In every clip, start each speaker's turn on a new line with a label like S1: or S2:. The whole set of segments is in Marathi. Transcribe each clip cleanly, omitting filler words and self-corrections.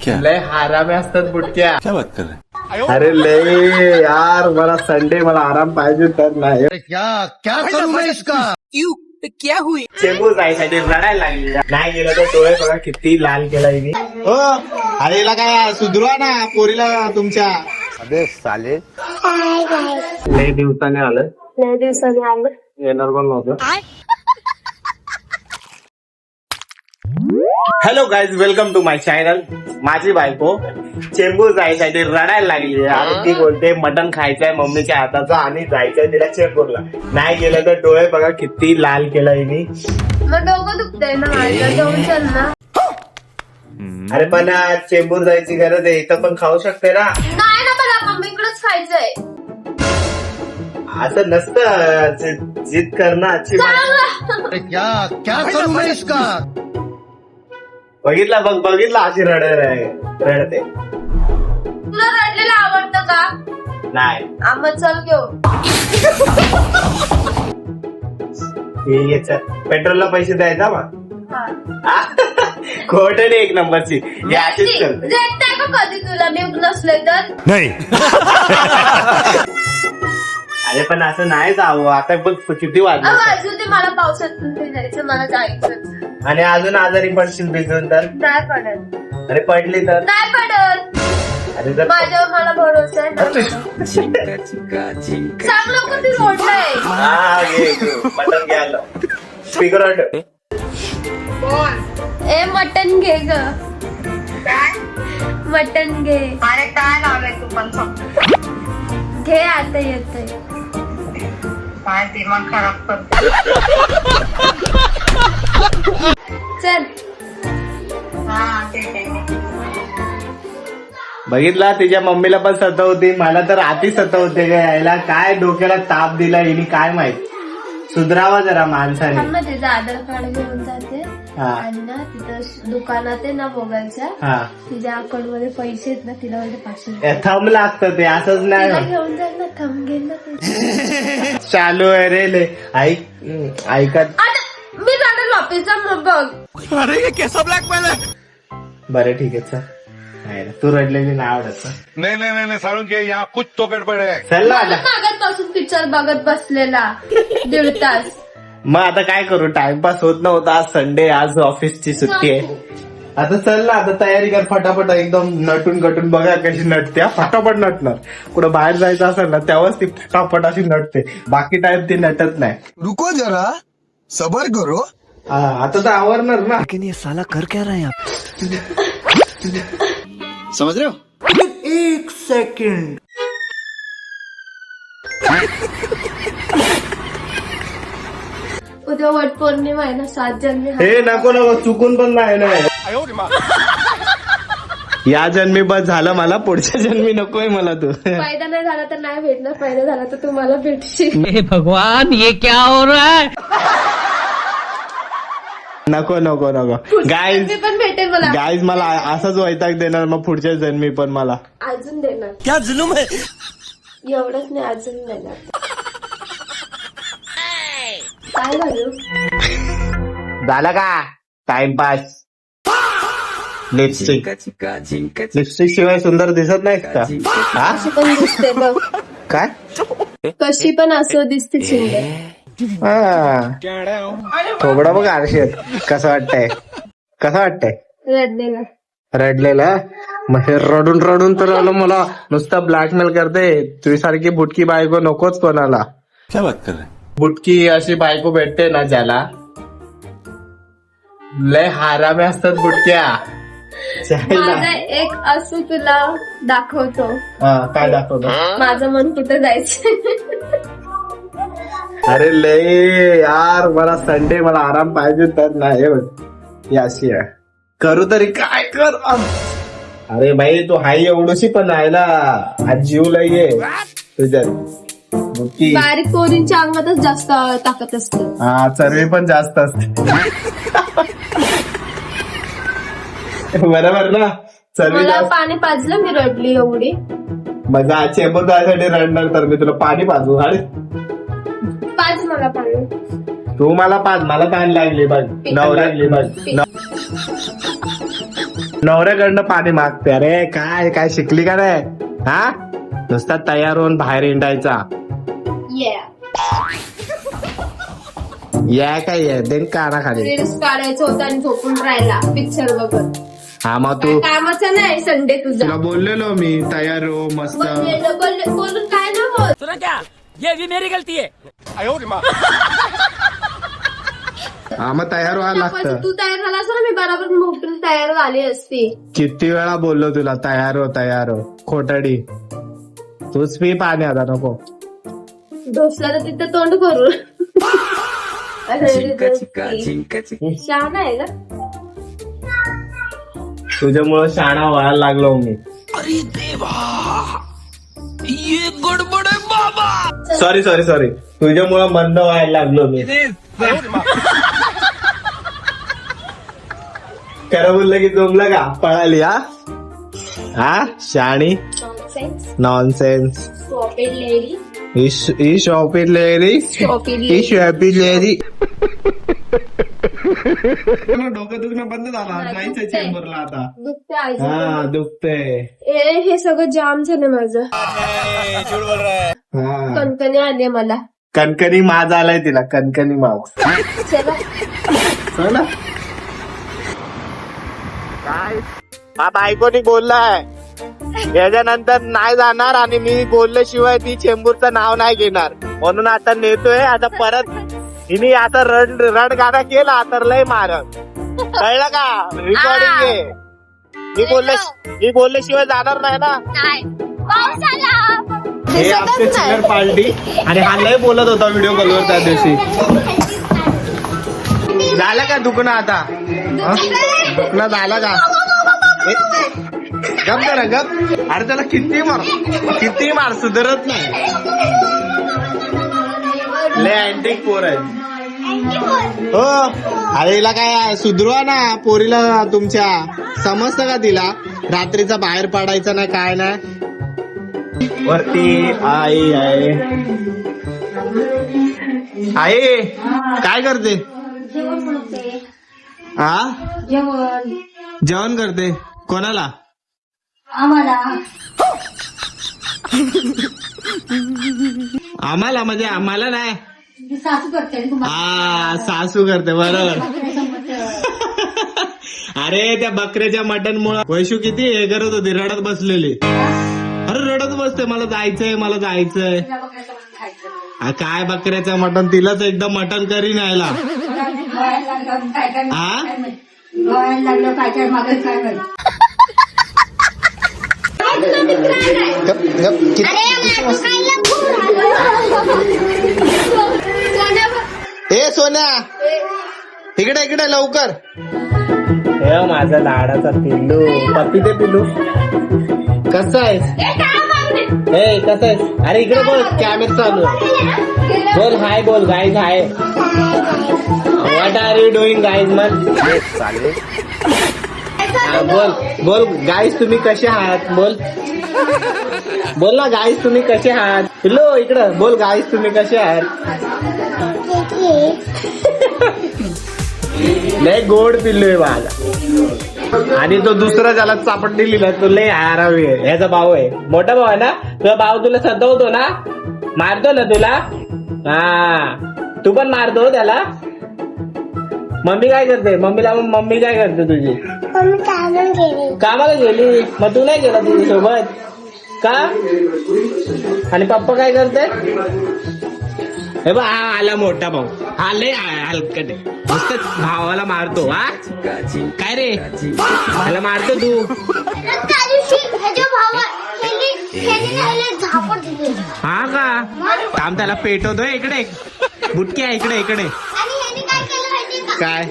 S1: लय हारामे असतात बुटक्या. अरे लय यार, मला संडे, मला आराम पाहिजे तर नाही. चेंबूर जायसाठी रडायला लागली. नाही गेलं तर डोळे बघा किती लाल केलाय मी. हो अरे याला काय सुधरवा ना पोरीला तुमच्या. अबे साले, लय दिवसाने आलं. येणार पण नव्हतं. Hello guys, welcome to my channel. माझी बायको चेंबूर जायसाठी रडायला लागली. आणि ती बोलते मटण खायचंय मम्मीच्या हाताचं आणि जायचंय तिला चेंबूरला. नाही गेलं तर डोळे बघा किती लाल केलाय मी.
S2: मग डोकं दुखतंय ना माझं, जाऊन चल ना.
S1: अरे पण चेंबूर जायची गरज आहे, इथं पण खाऊ शकते ना.
S2: नाही ना, मला मम्मीकडेच खायचंय.
S1: असं नसतं, जिद करणं अच्छी बघितला बघ, बघितला अशी रडते.
S2: तुला रडलेलं आवडतं का?
S1: नाही.
S2: मग चल घेऊन.
S1: पेट्रोलला पैसे द्यायचा मग. खोटं एक नंबरची याचीच चल.
S2: रेटताय का कधी तुला मी नसले तर?
S3: नाही.
S1: अरे पण असं नाही जावं. आता बघ किती वाजलं.
S2: अजून ते मला पावसातून फिरायचं, मला जायचं.
S1: आणि अजून आजारी पडशील भिजून तर.
S2: नाही पडत.
S1: अरे पडली तर.
S2: नाही पडत.
S1: अरे जर
S2: माझ्यावर मला भरोसा आहे ना. सांग लवकर, ती रोडला आहे.
S1: हा घे मटन घ्यायला स्पीकर.
S2: ए मटन घे ग. मटन घे.
S4: अरे काय लावलंय तू पण
S2: घे, आता येतंय.
S4: काय दिमाग खराब करतो.
S2: चल.
S4: हा ठीक आहे.
S1: बघितला, तिच्या मम्मीला पण सतवते, मला तर आती सतवते. यायला काय डोक्याला ताप दिला हिने काय माहित. सुधरावा जरा माणसाने.
S2: थांब ना, तिचं आधार कार्ड घेऊन जाते.
S1: हा.
S2: आणि ना तिथं दुकानात आहे ना मोबाईलच्या,
S1: हा
S2: तिच्या अकाउंट मध्ये पैसे आहेत ना, तिला म्हणजे 500
S1: थंब लागतं ते, असंच
S2: तिला
S1: नाही.
S2: घेऊन जाईल ना, थंब घे ना ते.
S1: चालू आहे रे ले. ऐकत.
S2: आता मी जाणार ऑफिसला, मग बघ.
S3: अरे ये कैसा ब्लॅकमेल है.
S1: बरं ठीक आहे चल. नाही रे, तू रडलेली नाही आवडत.
S3: नहीं साळुंके यहाँ कुछ तो गड़बड़ है.
S1: चल ना आता.
S2: मागतपासून पिक्चर बघत बसलेला 1.5 तास.
S1: मग आता काय करू, टाइमपास होत नव्हता. आज संडे, आज ऑफिसची सुट्टी आहे. आता चल ना, आता तयारी कर फटाफट. एकदम नटून गटून बघा कशी नटते. फटाफट नटणार. कुठं बाहेर जायचं असेल ना तेव्हाच ती फटाफट अशी नटते, बाकी टाइम ती नटत नाही.
S5: रुको जरा, सबर करो.
S1: आता तर आवरणार ना.
S5: लेकिन ये साला कर क्या रहा है आप. समझ रहे हो.
S1: एक सेकंड.
S2: उद्या वट पौर्णिमा आहे ना, 7 जन्मी.
S1: हे नको नको, चुकून पण नाही ना. या जन्मी बस झालं मला, पुढच्या जन्मी नकोय मला तू.
S2: फायदा नाही झाला तर नाही भेटणार, फायदा झाला तर तुम्हाला भेटशील.
S6: हे भगवान, ये क्या हो रहा है.
S1: नको नको नको गाईज.
S2: पण भेटेल मला.
S1: गाईज मला असंच वैताग देणार मग पुढच्या जन्मी पण मला.
S2: अजून देणार.
S5: क्या जुलूम है.
S2: एवढंच नाही, अजून देणार. काय झालं?
S1: झालं का टाइमपास. लिपस्टिक शिवाय सुंदर दिसत नाही का. हा
S2: कशी पण दिसते बघ.
S1: काय
S2: कशी पण असो दिसते सुंदर.
S1: थोबडा बघ आरशेत. कसं वाटतंय, कसं वाटतंय.
S2: रडलेला.
S1: रडलेलं मग हे रडून रडून तर आलं मला नुसतं ब्लॅकमेल करते. तुझ्यासारखी बुटकी बायको नकोच कोणाला.
S3: क्या बात कर रहे हैं.
S1: बुटकी अशी बायको भेटते ना ज्याला, लय हारामे असतात बुटक्या.
S2: माझा एक असू तुला दाखवतो.
S1: काय दाखवतो.
S2: माझं मन कुठं जायचं.
S1: अरे लय यार, मला संडे, मला आराम पाहिजे तर नाही. याशी आहे करू तरी काय कर. अरे भाई तू हाय एवढीशी पण आहे ना, आज जीव लय तुझ्यात.
S2: बारीक पोरींच्या अंगातच जास्त ताकद असते.
S1: हा चरबी पण जास्त असते. बरोबर ना. चरबी
S2: मला
S1: जास्त.
S2: पाणी पाजलं, मी रडली एवढी.
S1: माझा चेंबूर जायसाठी रडणार तर मी तुला पाणी पाजू. अरे
S2: पाज मला पाणी.
S1: तू मला पाज, मला ताण लागली बघ, नव लागली बघ. नवऱ्याकडनं पाणी मागते. अरे काय काय शिकली का नाही? हा नुसता तयार होऊन बाहेर हिंडायचा. या काय आहे देन काना खाली.
S2: रील्स काढायचं होतं आणि झोपून राहिला पिक्चर बघत.
S1: हा मग तू
S2: कामाचं नाही संडे तुझा.
S1: तुला बोललेलो मी तयार हो मस्त.
S2: बोलून काय ना होत.
S6: सुना क्या, ये भी मेरी गलती है.
S1: हा मग तयार व्हायला लागतं.
S2: तू तयार झाला असं ना मी बरोबर मोठी तयार झाली असती.
S1: किती वेळा बोललो तुला तयार हो खोटडी. तूच पी पाणी आता नको.
S2: ढोसला तर तिथं तोंड करू. शान आहे का
S1: तुझ्यामुळं शाणा व्हायला लागलो मी.
S6: अरे देवा, ये गडबड है बाबा.
S1: सॉरी तुझ्यामुळं मंद व्हायला लागलो मी. खरं बोललं की जमलं का पळाली. हा शाणी नॉनसेन्स. ही शॉपिंग लेरी डोकं दुखणं बंद झाला. जायचं चेंबरला आता. हा दुखतंय.
S2: हे सगळं जाम झालं माझं. कणकणी आली मला.
S1: कणकणी माज आलाय तिला. कणकणी माज.
S2: चला
S1: काय हा बायकोनी बोललाय याच्यानंतर नाही जाणार आणि मी बोलल्याशिवाय ती चेंबूरचं नाव नाही घेणार म्हणून आता नेतोय. आता परत हिने आता रड गाणं केला तर लय मारत. कळलं का? रेकॉर्डिंग आहे. मी बोलल्याशिवाय जाणार नाही ना. हे आपले चिल्लर पार्टी आणि हा लय बोलत होता व्हिडिओ कॉलवर त्या दिवशी. झालं का दुखणं आता? दुखणं झालं का? गप जरा गप. अरे त्याला किती मार सुधारत नाही. लय अँटिक पोर आहे. हो अरे हिला काय सुधरवा ना पोरीला तुमच्या. समजतं का तिला रात्रीचा बाहेर पडायचं नाही काय नाही. वरती आई आहे. आई काय करते? हा जेवण करते. कोणाला? आम्हाला म्हणजे आम्हाला नाही. सासू करते बरोबर. अरे त्या बकऱ्याच्या मटन मुळे वैशू किती हे करत होती रडत बसलेली. अरे रडत बसते मला जायचंय. काय बकऱ्याचं मटन तिलाच एकदम मटन करी न्यायला. ए सोन्या इकडे लवकर. हे माझा लाडाचा पिल्लू. पप्पी दे पिल्लू. कसं आहेस? हे कसं आहेस? अरे इकडे बोल कॅमेरा चालू आहे. बोल हाय बोल guys hi. What are you doing guys मग चालेल. बोल गाईज तुम्ही कसे आहात? बोल ना गाईज तुम्ही कसे आहात? पिल्लू इकडं बोल गाईज तुम्ही कसे आहात? लय गोड पिल्लू आहे माझा. आणि तो दुसरा ज्याला चापट दिली तो लय आरावी आहे. ह्याचा भाऊ आहे. मोठा भाऊ आहे ना. तुझा भाऊ तुला सतवतो ना. मारतो ना तुला. हा तू पण मारतो त्याला. मम्मी काय करते? मम्मी काय करते तुझी? कामाला गेली. मग तू नाही गेला तुझ्यासोबत का? आणि पप्पा काय करते? हे बा हा आला मोठा भाऊ. हा लय हलकट आहे. मस्त भावाला मारतो. हा काय रे ह्याला मारतो तू? हा का? थांब त्याला पेटवतोय. इकडे बुटकी आहे. इकडे काय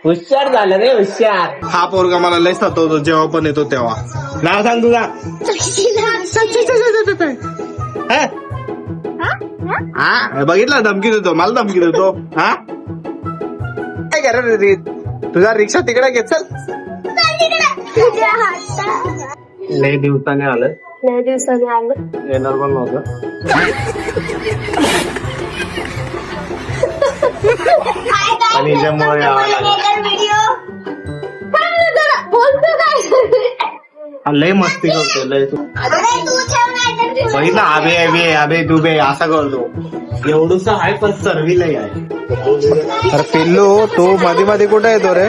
S1: हुशार झालं रे हुशार. हा पोरगा मला लय सतवतो जेव्हा पण येतो तेव्हा. नाव सांग तुझा. हा बघितलं धमकी देतो. मला धमकी देतो. हा काय करा रे तुझा रिक्षा तिकडे घे चल. लय दिवसाने आलं. येणार पण नव्हतं. पण हिच्यामुळे यावं लागलं.
S2: बोलतो काय
S1: लय मस्ती करतो लय तू बघितलं आबे आबे आबे दुबे असा करतो एवढूसा आहे पण सर्वी लय आहे. तर पिल्लू तू मध्ये मध्ये कुठे येतो रे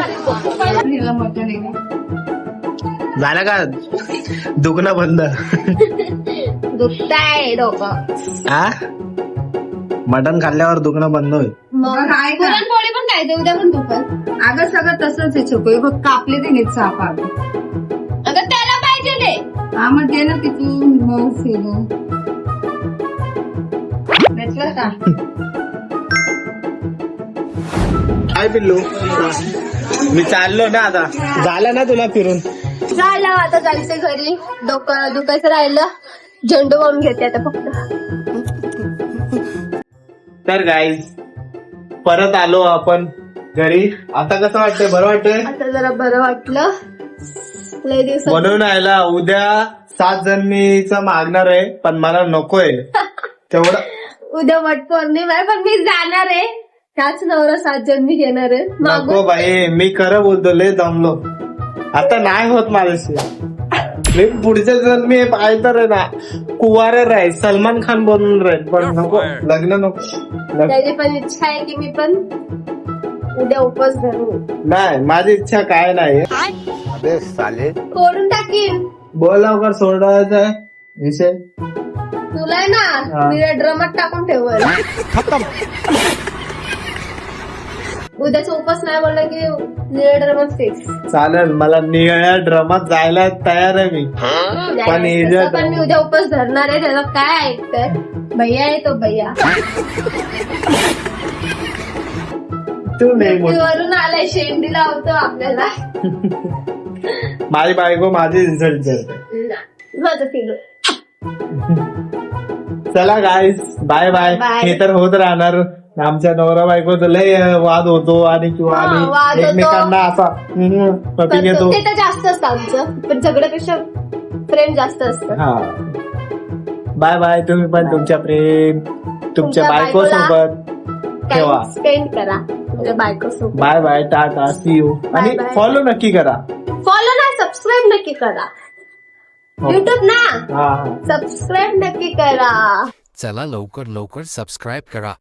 S1: झालं का दुखणं बंद
S2: दुखताय डोकं
S1: हा मटण खाल्ल्यावर दुखणं बंद होईल.
S2: पुरणपोळी पण काय ते उद्या पण दुखत.
S4: अगं सगळं तसंच आहे छोकरी बघ कापले ते नीट सापा
S2: अगं त्याला पाहिजे ते
S4: हा मग दे ना तिथून मग फिरू भेटलं का
S1: काय पिल्लू मी चाललो ना आता झालं ना तुला फिरून
S2: झालं आता जायचं घरी. डोकं दुखायचं राहिलं. झेंडू बॉम्ब घेते आता फक्त.
S1: तर गाईज परत आलो आपण घरी. आता कसं वाटतंय बरं वाटतंय
S2: आता जरा बरं वाटलं. लय दिवसात
S1: म्हणून आयला उद्या 7 जणीचं मागणार आहे पण मला नकोय तेवढं
S2: उद्या वट पौर्णिमा आहे पण मी जाणार आहे. त्याच नवरा 7 जण मी घेणार आहे.
S1: नको बाई मी खरं बोलतो लय दमलो आता नाही होत माझ्याशी. मी पुढच्या जण मी पाहिजे आहे ना कुवारे राहील सलमान खान बनून राहील पण नको लग्न नको
S2: त्याची पण इच्छा आहे की मी पण उद्या उपवास धरू.
S1: नाही माझी इच्छा काय नाही. अबे साले
S2: कोडून टाकीन
S1: बोल लवकर सोडायचा आहे विषय.
S2: तुला आहे ना मी ड्रमात टाकून ठेवल. उद्याचा उपवास नाही बोलला की निळ्या ड्रमात फिक्स.
S1: चालेल मला निळ्या ड्रमात जायला तयार आहे मी
S2: पण मी उद्या उपवास धरणार आहे. त्याला काय ऐकतंय भैया आहे तो भैया
S1: तू नाही बोल.
S2: वरून आलाय शेंडी लावतो आपल्याला.
S1: माझी बायको माझी इन्सल्ट करते.
S2: माझं फिरू.
S1: चला गाईज बाय बाय.
S2: Bye.
S1: हे तर होत राहणार. आमच्या नवरा बायकोचा लय वाद होतो आणि किंवा
S2: हा, वाद
S1: आम्ही
S2: होतो.
S1: एकमेकांना असा पती येतो.
S2: ते तर जास्त असतं आमचं पण झगड्यापेक्षा प्रेम जास्त असतं.
S1: हा बाय बाय. तुम्ही पण तुमच्या प्रेम तुमच्या बायको सोबत ठेवा.
S2: टाइम स्पेंड करा तुमच्या बायको सोबत.
S1: Bye bye tata see you आणि
S2: Bye, bye.
S1: फॉलो नक्की करा.
S2: फॉलो ना सबस्क्राईब नक्की करा. युट्यूब ना
S1: हा हा
S2: सबस्क्राईब नक्की करा.
S6: चला लवकर लवकर सबस्क्राईब करा.